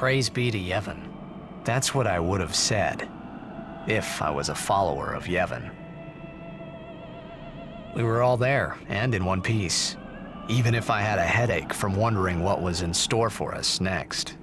Praise be to Yevon. That's what I would have said, if I was a follower of Yevon. We were all there, and in one piece, even if I had a headache from wondering what was in store for us next.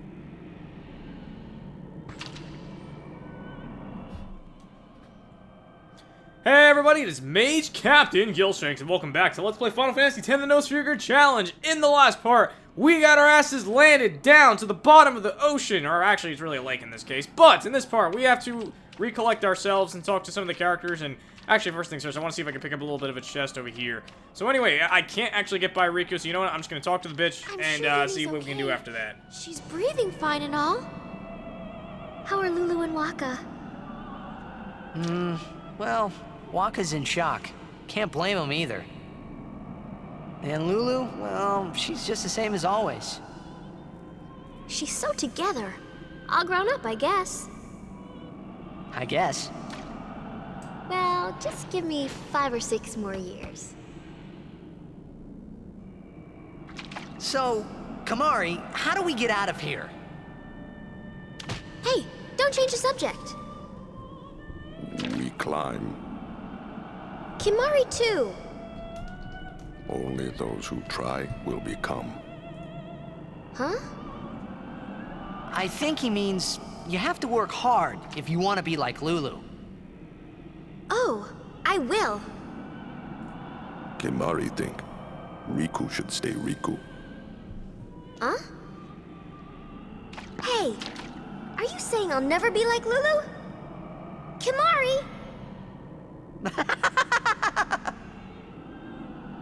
Hey everybody, it is Mage Captain Gilshanks, and welcome back to Let's Play Final Fantasy X The No Sphere Challenge. In the last part, we got our asses landed down to the bottom of the ocean, or actually it's really a lake in this case, but in this part, we have to recollect ourselves and talk to some of the characters, and actually, first things first, I want to see if I can pick up a little bit of a chest over here. So anyway, I can't actually get by Riku, so you know what, I'm just going to talk to the bitch and see what we can do after that. She's breathing fine and all. How are Lulu and Waka? Well, Waka's in shock. Can't blame him either. And Lulu, well, she's just the same as always. She's so together. All grown up, I guess. I guess. Well, just give me 5 or 6 more years. So, Kamari, how do we get out of here? Hey, don't change the subject. We climb. Kimari too. Only those who try will become. Huh? I think he means you have to work hard if you want to be like Lulu. Oh, I will. Kimari think Riku should stay Riku. Huh? Hey, are you saying I'll never be like Lulu? Kimari!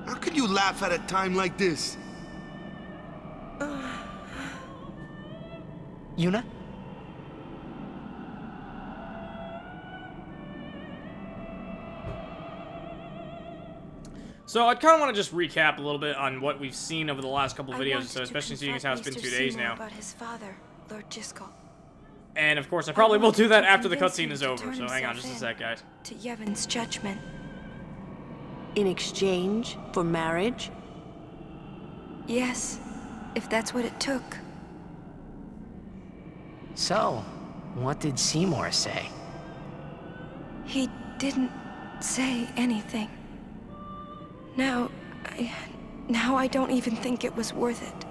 How could you laugh at a time like this? Yuna? So I kind of want to just recap a little bit on what we've seen over the last couple of videos, so especially seeing as how it's been 2 days now. About his father, Lord Driscoll. And of course, I probably will do that after the cutscene is over, so hang on just a sec, guys. To Yevon's judgment. In exchange for marriage? Yes, if that's what it took. So, what did Seymour say? He didn't say anything. Now I don't even think it was worth it.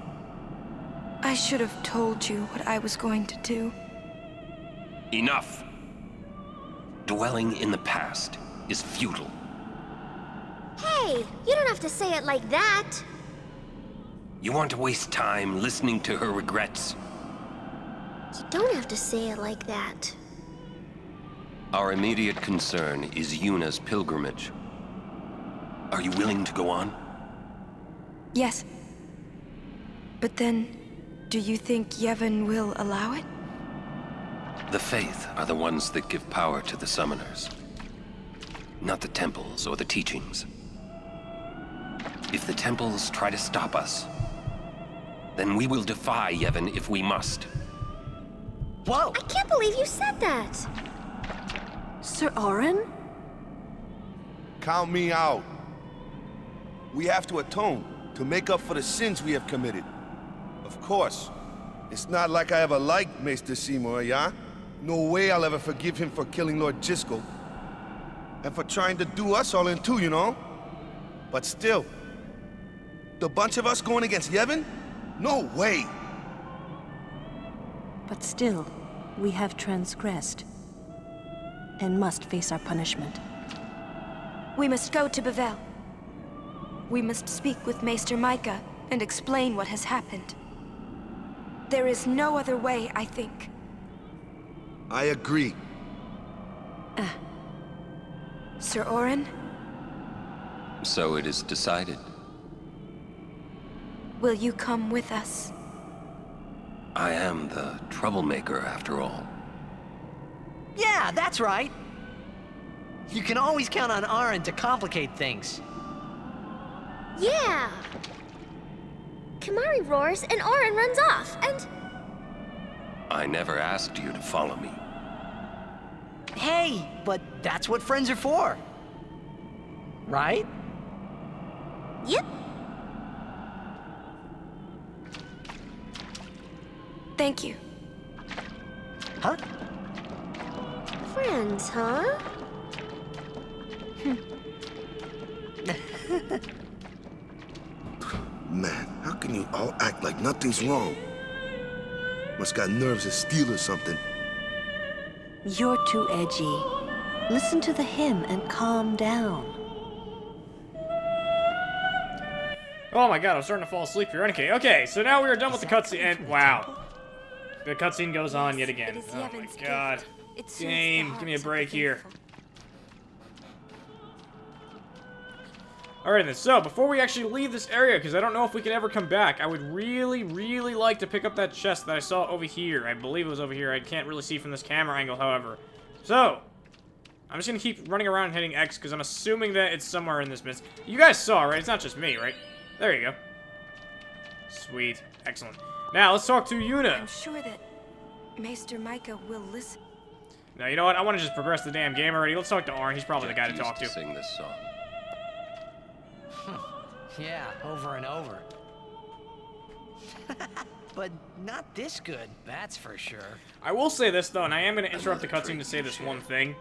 I should have told you what I was going to do. Enough! Dwelling in the past is futile. Hey, you don't have to say it like that. You want to waste time listening to her regrets? You don't have to say it like that. Our immediate concern is Yuna's pilgrimage. Are you willing to go on? Yes. But then, do you think Yevon will allow it? The Faith are the ones that give power to the summoners. Not the temples or the teachings. If the temples try to stop us, then we will defy Yevon if we must. Whoa! I can't believe you said that. Sir Auron? Count me out. We have to atone, to make up for the sins we have committed. Of course. It's not like I ever liked Maester Seymour, yeah? No way I'll ever forgive him for killing Lord Driscoll. And for trying to do us all in two, you know? But still, the bunch of us going against Yevon? No way! But still, we have transgressed. And must face our punishment. We must go to Bevel. We must speak with Maester Micah and explain what has happened. There is no other way, I think. I agree. Sir Auron, So it is decided. will you come with us? I am the troublemaker after all. Yeah, that's right. You can always count on Auron to complicate things. Yeah. Kimari roars and Auron runs off, and... I never asked you to follow me. Hey, but that's what friends are for. Right? Yep. Thank you. Huh? Friends, huh? Man, how can you all act like nothing's wrong? Must got nerves of steel or something. You're too edgy. Listen to the hymn and calm down. Oh my god, I'm starting to fall asleep here. Okay, so now we are done with the cutscene, and wow. The cutscene goes on yet again. Oh my god. Game, give me a break here. Alright then, so before we actually leave this area, because I don't know if we can ever come back, I would really, really like to pick up that chest that I saw over here. I believe it was over here. I can't really see from this camera angle, however. So, I'm just going to keep running around and hitting X, because I'm assuming that it's somewhere in this mist. You guys saw, right? It's not just me, right? There you go. Sweet. Excellent. Now, let's talk to Yuna. I'm sure that Maester Micah will listen. Now, you know what? I want to just progress the damn game already. Let's talk to Arn. He's probably the guy to talk to. Sing this song. Yeah, over and over. But not this good, that's for sure. I will say this, though, and I am going to interrupt the cutscene to say this one thing.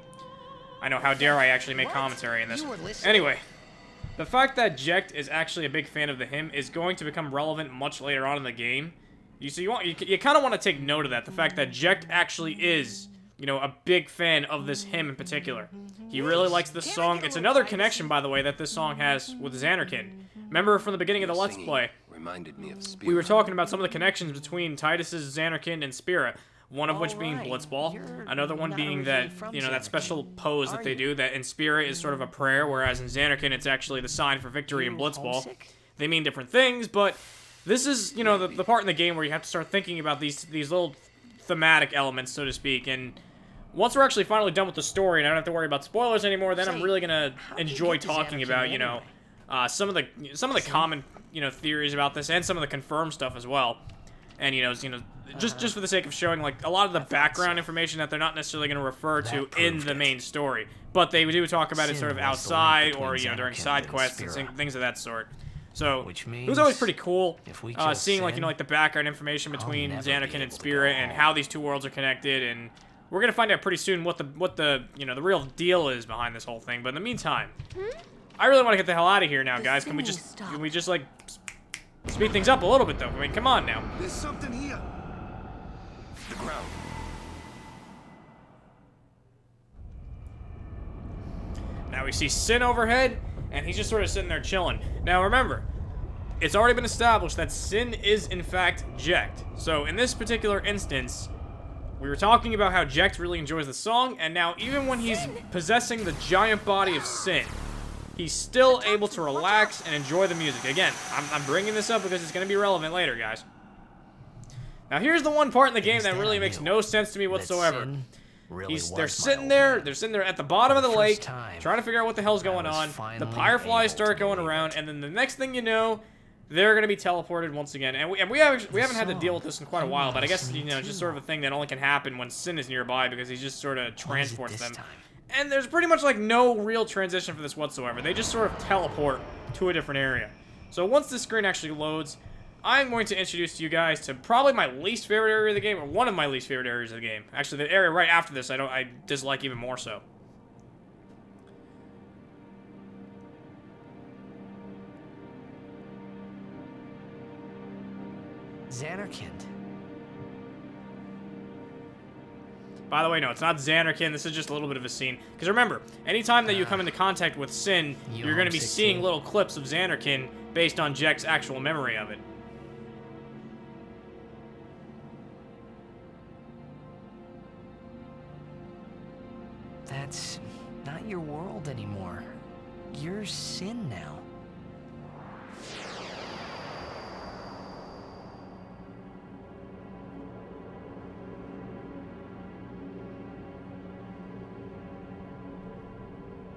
I know, how dare I actually make commentary in this. Anyway, the fact that Jecht is actually a big fan of the hymn is going to become relevant much later on in the game. You kind of want to take note of that, the fact that Jecht actually is, you know, a big fan of this hymn in particular. He really likes this song. It's another connection, by the way, that this song has with Zanarkand. Remember from the beginning of the Let's Play, Reminded me of Spira. we were talking about some of the connections between Titus's Zanarkand and Spira. One of which being Blitzball, another one being that, you know, that special pose that they do, that in Spira is sort of a prayer, whereas in Zanarkand it's actually the sign for victory in Blitzball. They mean different things, but this is, you know, the part in the game where you have to start thinking about these little thematic elements, so to speak, and once we're actually finally done with the story and I don't have to worry about spoilers anymore, then I'm really gonna enjoy talking about, you know, some of the common, you know, theories about this and some of the confirmed stuff as well. And, you know, just for the sake of showing, like, a lot of the background information that they're not necessarily going to refer to in the main story. But they do talk about it sort of outside or, you know, during side quests and things of that sort. So, it was always pretty cool seeing, like, you know, like, the background information between Zanarkand and Spira and how these two worlds are connected. And we're going to find out pretty soon what the, you know, the real deal is behind this whole thing. But in the meantime, I really want to get the hell out of here now, guys. Can we just, like, speed things up a little bit, though? I mean, come on now. There's something here. The ground. Now we see Sin overhead, and he's just sort of sitting there chilling. Now remember, it's already been established that Sin is, in fact, Jecht. So in this particular instance, we were talking about how Jecht really enjoys the song, and now even when he's possessing the giant body of Sin, he's still able to relax and enjoy the music. Again, I'm bringing this up because it's going to be relevant later, guys. Now, here's the one part in the game that really makes no sense to me whatsoever. They're sitting there at the bottom of the lake, trying to figure out what the hell's going on. The fireflies start going around, and then the next thing you know, they're going to be teleported once again. And we haven't had to deal with this in quite a while, but I guess, you know, just sort of a thing that only can happen when Sin is nearby because he just sort of transports them. And there's pretty much, like, no real transition for this whatsoever. They just sort of teleport to a different area. So once this screen actually loads, I'm going to introduce you guys to probably my least favorite area of the game, or one of my least favorite areas of the game. Actually, the area right after this, I dislike even more so. Zanarkand. By the way, no, it's not Zanarkand. This is just a little bit of a scene. Because remember, anytime that you come into contact with Sin, you're going to be seeing little clips of Zanarkand based on Jecht's actual memory of it. That's not your world anymore. You're Sin now.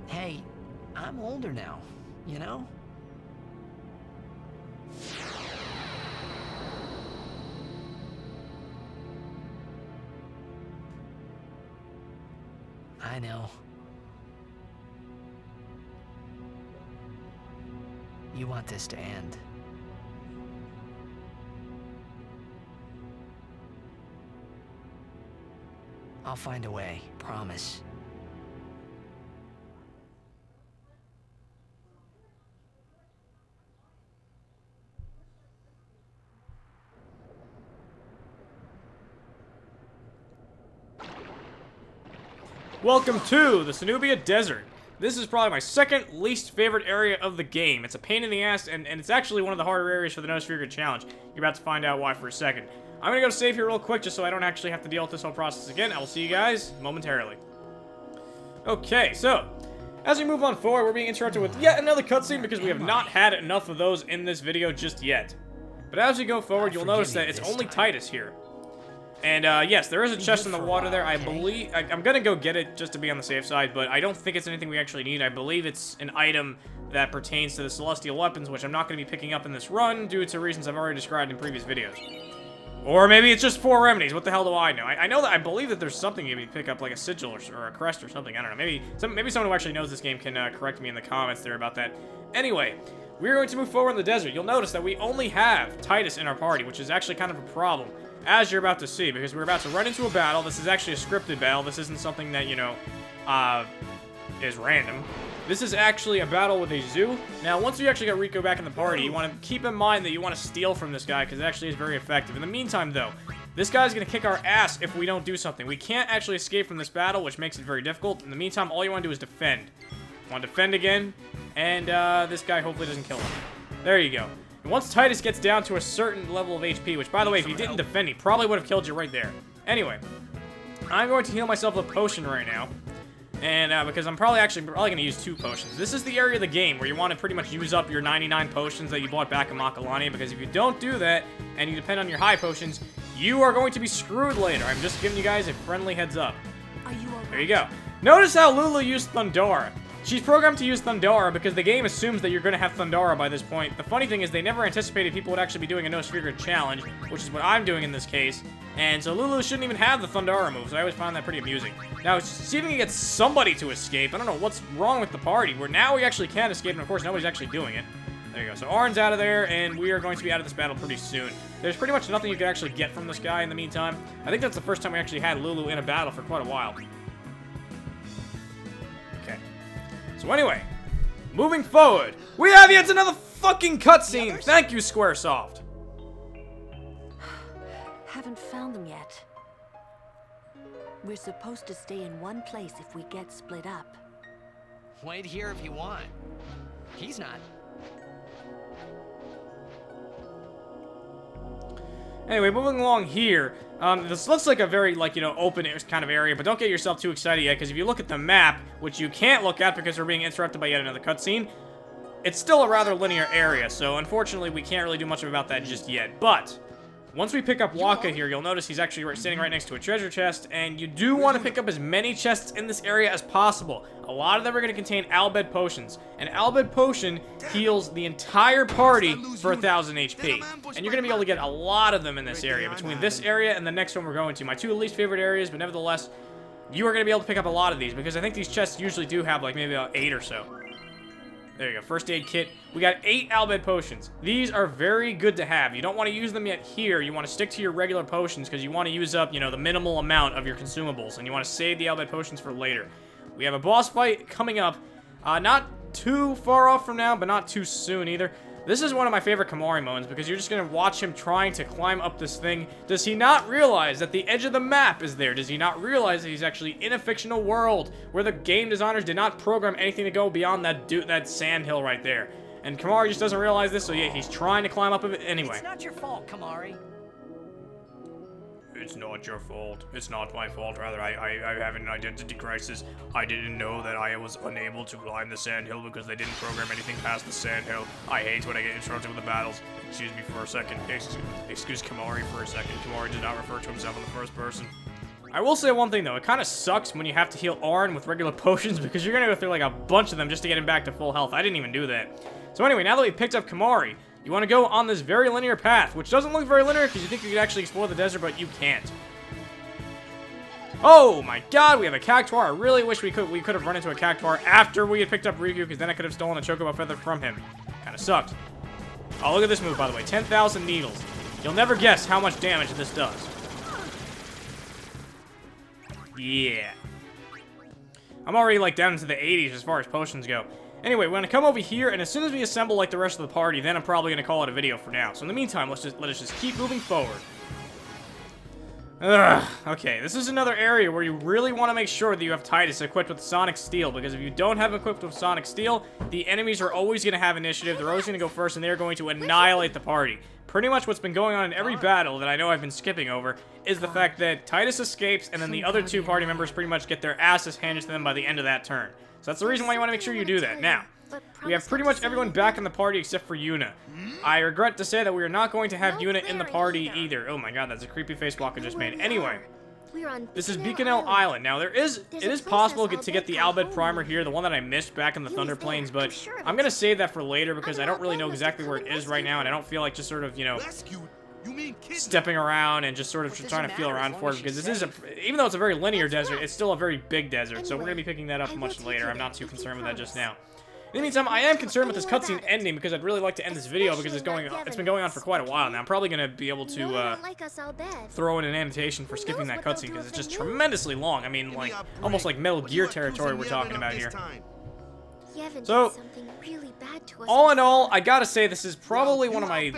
Hey, I'm older now, you know? I know. You want this to end. I'll find a way, promise. Welcome to the Cenobia Desert. This is probably my second least favorite area of the game. It's a pain in the ass, and it's actually one of the harder areas for the No Sphere Grid Challenge. You're about to find out why for a second. I'm gonna go save here real quick just so I don't actually have to deal with this whole process again. I will see you guys momentarily. Okay, so as we move on forward, we're being interrupted with yet another cutscene because we have not had enough of those in this video just yet. But as we go forward, you'll notice that it's only Titus here. And, yes, there is a chest in the water there. I believe... I'm gonna go get it just to be on the safe side, but I don't think it's anything we actually need. I believe it's an item that pertains to the Celestial Weapons, which I'm not gonna be picking up in this run due to reasons I've already described in previous videos. Or maybe it's just 4 remedies. What the hell do I know? I know that I believe that there's something you can pick up, like a sigil or a crest or something. I don't know. Maybe someone who actually knows this game can correct me in the comments there about that. Anyway, we're going to move forward in the desert. You'll notice that we only have Titus in our party, which is actually kind of a problem, as you're about to see, because we're about to run into a battle. This is actually a scripted battle. This isn't something that, you know, is random. This is actually a battle with a zoo. Now, once you actually get Rico back in the party, you want to keep in mind that you want to steal from this guy, because it actually is very effective. In the meantime, though, this guy's going to kick our ass if we don't do something. We can't actually escape from this battle, which makes it very difficult. In the meantime, all you want to do is defend. You want to defend again, and this guy hopefully doesn't kill him. There you go. And once Titus gets down to a certain level of HP, which, by the way, if you didn't defend, he probably would have killed you right there. Anyway, I'm going to heal myself with a potion right now. And, because I'm probably going to use 2 potions. This is the area of the game where you want to pretty much use up your 99 potions that you bought back in Makalani, because if you don't do that, and you depend on your high potions, you are going to be screwed later. I'm just giving you guys a friendly heads up. There you go. Notice how Lulu used Thundara. She's programmed to use Thundara because the game assumes that you're going to have Thundara by this point. The funny thing is they never anticipated people would actually be doing a No Sphere Grid challenge, which is what I'm doing in this case. And so Lulu shouldn't even have the Thundara move, so I always found that pretty amusing. Now, see if we can get somebody to escape. I don't know what's wrong with the party, where now we actually can escape, and of course nobody's actually doing it. There you go. So Arn's out of there, and we are going to be out of this battle pretty soon. There's pretty much nothing you can actually get from this guy in the meantime. I think that's the first time we actually had Lulu in a battle for quite a while. Okay. So anyway, moving forward, we have yet another fucking cutscene. Thank you, Squaresoft. Haven't found them yet. We're supposed to stay in one place if we get split up. Wait here if you want. He's not. Anyway, moving along here, this looks like a very, like, you know, open kind of area, but don't get yourself too excited yet, because if you look at the map, which you can't look at because we're being interrupted by yet another cutscene, it's still a rather linear area, so unfortunately we can't really do much about that just yet. But once we pick up Waka here, you'll notice he's actually standing right next to a treasure chest, and you do want to pick up as many chests in this area as possible. A lot of them are going to contain Albed potions. An Albed potion heals the entire party for 1,000 HP. And you're going to be able to get a lot of them in this area, between this area and the next one we're going to. My 2 least favorite areas, but nevertheless, you are going to be able to pick up a lot of these, because I think these chests usually do have, like, maybe about 8 or so. There you go, first aid kit. We got 8 Albed potions. These are very good to have. You don't want to use them yet here. You want to stick to your regular potions because you want to use up, you know, the minimal amount of your consumables, and you want to save the Albed potions for later. We have a boss fight coming up. Not too far off from now, but not too soon either. This is one of my favorite Kamari moments because you're just going to watch him trying to climb up this thing. Does he not realize that the edge of the map is there? Does he not realize that he's actually in a fictional world where the game designers did not program anything to go beyond that sand hill right there? And Kamari just doesn't realize this, so yeah, he's trying to climb up of it anyway. It's not your fault, Kamari. It's not your fault. It's not my fault, rather. I have an identity crisis. I didn't know that I was unable to climb the sandhill because they didn't program anything past the sandhill. I hate when I get interrupted with the battles. Excuse me for a second. Excuse Kamari for a second. Kamari did not refer to himself in the first person. I will say one thing, though. It kind of sucks when you have to heal Arn with regular potions because you're going to go through, like, a bunch of them just to get him back to full health. I didn't even do that. So anyway, now that we picked up Kamari, you want to go on this very linear path, which doesn't look very linear because you think you could actually explore the desert, but you can't. Oh my god, we have a Cactuar. I really wish we could have run into a Cactuar after we had picked up Riku, because then I could have stolen a Chocobo Feather from him. Kind of sucked. Oh, look at this move, by the way. 10,000 needles. You'll never guess how much damage this does. Yeah. I'm already, like, down into the 80s as far as potions go. Anyway, we're gonna come over here, and as soon as we assemble, like, the rest of the party, then I'm probably gonna call it a video for now. So in the meantime, let us just keep moving forward. Ugh, okay, this is another area where you really want to make sure that you have Titus equipped with Sonic Steel, because if you don't have him equipped with Sonic Steel, the enemies are always going to have initiative, they're always going to go first, and they're going to annihilate the party. Pretty much what's been going on in every battle that I know I've been skipping over is the fact that Titus escapes, and then the other two party members pretty much get their asses handed to them by the end of that turn. So that's the reason why you want to make sure you do that. Now, we have pretty much everyone back in the party except for Yuna. I regret to say that we are not going to have Yuna in the party either. Oh my god, that's a creepy face Waka just made. Anyway, this is Beaconell Island. Now, it is possible to get the Albed Primer here, the one that I missed back in the Thunder Plains, but I'm going to save that for later because I don't really know exactly where it is right now, and I don't feel like just sort of, you know, stepping around and just sort of trying to feel around for it, because this is even though it's a very linear desert, it's still a very big desert, so we're going to be picking that up much later. I'm not too concerned with that just now. In the meantime, I am concerned with this cutscene ending because I'd really like to end this video because it's been going on for quite a while now. I'm probably going to be able to throw in an annotation for skipping that cutscene because it's just tremendously long. I mean, like, almost like Metal Gear territory we're talking about here. So, all in all, I gotta say this is probably one of my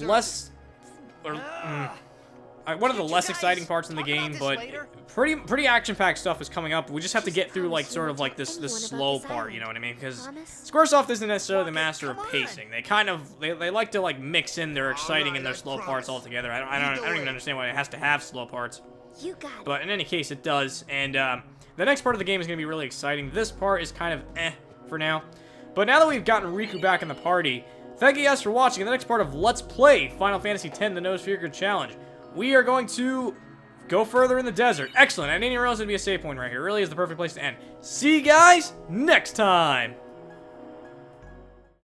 less... one of the less exciting parts in the game, but pretty action-packed stuff is coming up. We just have to get through, like, sort of like this slow part, you know what I mean? Because Squaresoft isn't necessarily the master of pacing. They kind of they like to like mix in their exciting and their slow parts all together. I don't even understand why it has to have slow parts. But in any case, it does. And the next part of the game is going to be really exciting. This part is kind of for now. But now that we've gotten Riku back in the party, thank you guys for watching. In the next part of Let's Play Final Fantasy X, the No Sphere Grid Challenge, we are going to go further in the desert. Excellent. I didn't even realize it'd be a save point right here. It really is the perfect place to end. See you guys next time.